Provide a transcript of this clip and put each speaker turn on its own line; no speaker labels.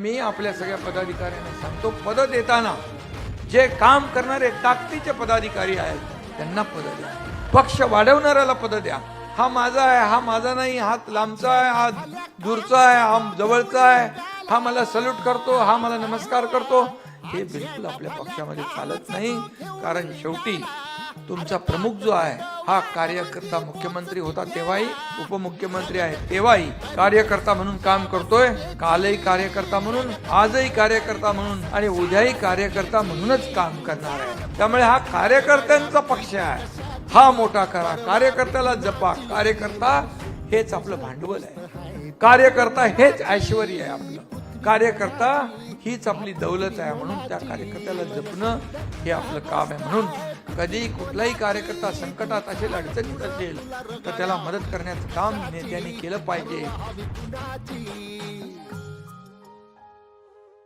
मी आपल्या सगळ्या पदाधिकाऱ्यांना सांगतो, पद देताना जे काम करणारे ताकदीचे पदाधिकारी आहेत त्यांना पद द्या, पक्ष वाढवणाऱ्याला पद द्या. हा माझा आहे, हा माझा नाही, हा लांबचा आहे, हा दूरचा आहे, हा जवळचा आहे, हा मला सल्यूट करतो, हा मला नमस्कार करतो, हे बिलकुल आपल्या पक्षामध्ये चालत नाही. कारण शेवटी तुमचा प्रमुख जो आहे हा कार्यकर्ता, मुख्यमंत्री होता तेव्हाही, उपमुख्यमंत्री आहे तेव्हाही कार्यकर्ता म्हणून काम करतोय. कालही कार्यकर्ता म्हणून, आजही कार्यकर्ता म्हणून आणि उद्याही कार्यकर्ता म्हणूनच काम करणार आहे. त्यामुळे हा कार्यकर्त्यांचा पक्ष आहे, हा मोठा करा, कार्यकर्त्याला जपा. कार्यकर्ता हेच आपलं भांडवल आहे, कार्यकर्ता हेच ऐश्वर्य आहे आपलं, कार्यकर्ता हीच आपली दौलत आहे. म्हणून त्या कार्यकर्त्याला जपणं हे आपलं काम आहे. म्हणून कधी कुठलाही कार्यकर्ता संकटात असेल, अडचणीत असेल तर त्याला मदत करण्याचं काम नेत्यांनी केलं पाहिजे.